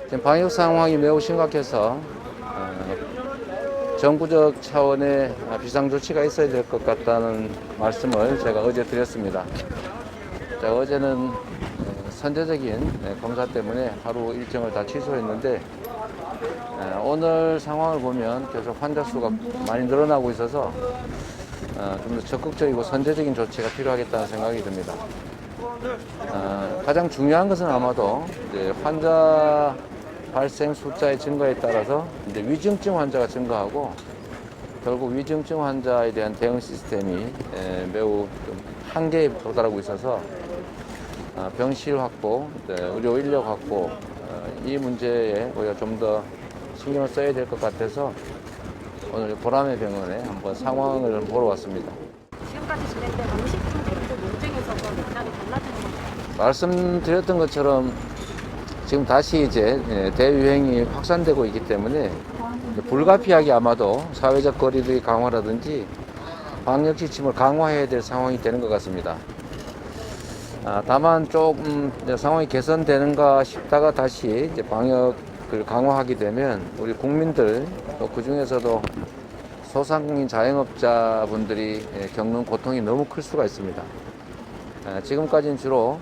지금 방역 상황이 매우 심각해서 정부적 차원의 비상조치가 있어야 될 것 같다는 말씀을 제가 어제 드렸습니다. 제가 어제는 선제적인 검사 때문에 하루 일정을 다 취소했는데 오늘 상황을 보면 계속 환자 수가 많이 늘어나고 있어서 좀 더 적극적이고 선제적인 조치가 필요하겠다는 생각이 듭니다. 가장 중요한 것은 아마도 이제 환자 발생 숫자의 증가에 따라서 이제 위중증 환자가 증가하고 결국 위중증 환자에 대한 대응 시스템이 매우 좀 한계에 도달하고 있어서 병실 확보, 의료 인력 확보 이 문제에 우리가 좀 더 신경을 써야 될 것 같아서 오늘 보라매 병원에 한번 상황을 보러 왔습니다. 지금까지 진행된 음식품 대표 논쟁에서도 맥락이 달라지는 건가요? 말씀드렸던 것처럼 지금 다시 이제 대유행이 확산되고 있기 때문에 불가피하게 아마도 사회적 거리두기 강화라든지 방역 지침을 강화해야 될 상황이 되는 것 같습니다. 다만 조금 상황이 개선되는가 싶다가 다시 이제 방역을 강화하게 되면 우리 국민들 또 그 중에서도 소상공인 자영업자분들이 겪는 고통이 너무 클 수가 있습니다. 지금까지는 주로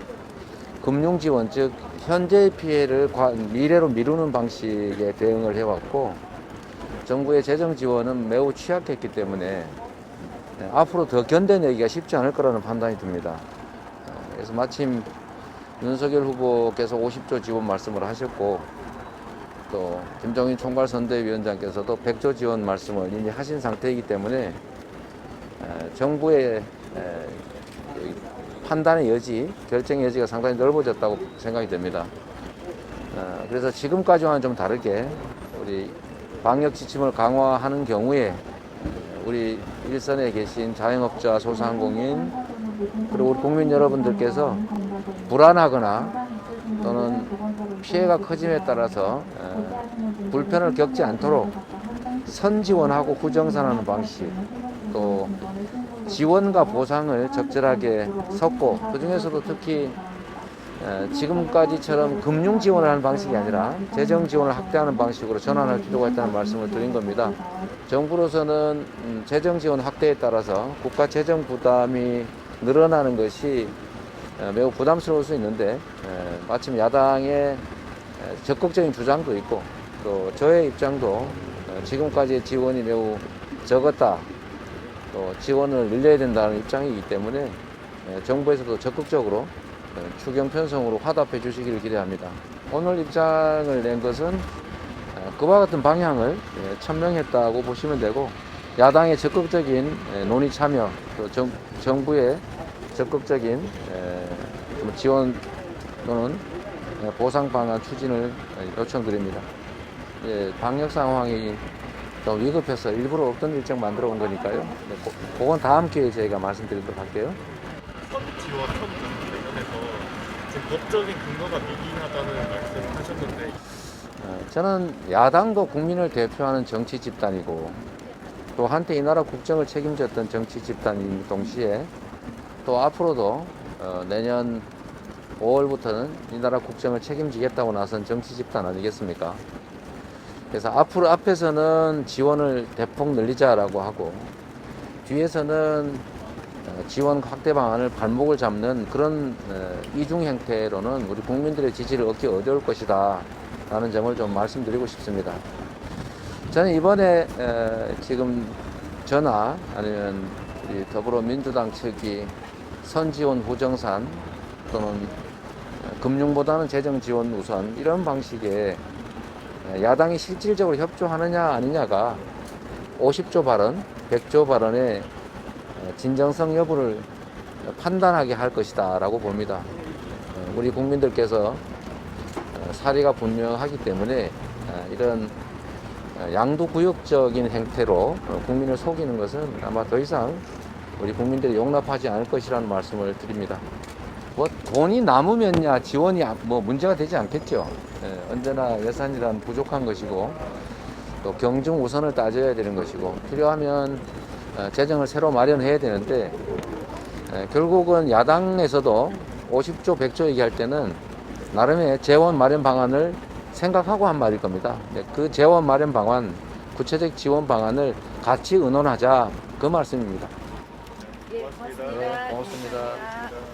금융지원, 즉 현재의 피해를 미래로 미루는 방식의 대응을 해왔고 정부의 재정 지원은 매우 취약했기 때문에 앞으로 더 견뎌내기가 쉽지 않을 거라는 판단이 듭니다. 그래서 마침 윤석열 후보께서 50조 지원 말씀을 하셨고 또 김종인 총괄선대위원장께서도 100조 지원 말씀을 이미 하신 상태이기 때문에 정부의 판단의 여지, 결정의 여지가 상당히 넓어졌다고 생각이 됩니다. 그래서 지금까지와는 좀 다르게 우리 방역 지침을 강화하는 경우에 우리 일선에 계신 자영업자, 소상공인 그리고 우리 국민 여러분들께서 불안하거나 또는 피해가 커짐에 따라서 불편을 겪지 않도록 선지원하고 후정산하는 방식 또 지원과 보상을 적절하게 섞고 그중에서도 특히 지금까지처럼 금융 지원을 하는 방식이 아니라 재정 지원을 확대하는 방식으로 전환할 필요가 있다는 말씀을 드린 겁니다. 정부로서는 재정 지원 확대에 따라서 국가 재정 부담이 늘어나는 것이 매우 부담스러울 수 있는데 마침 야당의 적극적인 주장도 있고 또 저의 입장도 지금까지의 지원이 매우 적었다 또 지원을 늘려야 된다는 입장이기 때문에 정부에서도 적극적으로 추경 편성으로 화답해 주시기를 기대합니다. 오늘 입장을 낸 것은 그와 같은 방향을 천명했다고 보시면 되고 야당의 적극적인 논의 참여 또 정부의 적극적인 지원 또는 보상 방안 추진을 요청드립니다. 방역 상황이 좀 위급해서 일부러 없던 일정 만들어 온 거니까요. 그건 다음 기회에 저희가 말씀드리도록 할게요. 선지와 선정 관련해서 지금 법적인 근거가 미비하다는 말씀을 하셨는데 저는 야당도 국민을 대표하는 정치 집단이고 또 한때 이 나라 국정을 책임졌던 정치 집단인 동시에 또 앞으로도 내년 5월부터는 이 나라 국정을 책임지겠다고 나선 정치 집단 아니겠습니까? 그래서 앞에서는 지원을 대폭 늘리자라고 하고 뒤에서는 지원 확대 방안을 발목을 잡는 그런 이중 형태로는 우리 국민들의 지지를 얻기 어려울 것이다 라는 점을 좀 말씀드리고 싶습니다. 저는 이번에 지금 전화 아니면 우리 더불어민주당 측이 선지원 후정산 또는 금융보다는 재정 지원 우선 이런 방식의 야당이 실질적으로 협조하느냐 아니냐가 50조 발언, 100조 발언의 진정성 여부를 판단하게 할 것이다 라고 봅니다. 우리 국민들께서 사리가 분명하기 때문에 이런 양도구역적인 행태로 국민을 속이는 것은 아마 더 이상 우리 국민들이 용납하지 않을 것이라는 말씀을 드립니다. 뭐 돈이 남으면야 지원이 뭐 문제가 되지 않겠죠. 언제나 예산이란 부족한 것이고 또 경중 우선을 따져야 되는 것이고 필요하면 재정을 새로 마련해야 되는데 결국은 야당에서도 50조, 100조 얘기할 때는 나름의 재원 마련 방안을 생각하고 한 말일 겁니다. 네, 그 재원 마련 방안, 구체적 지원 방안을 같이 의논하자 그 말씀입니다. 예, 고맙습니다. 고맙습니다. 네, 고맙습니다. 고맙습니다.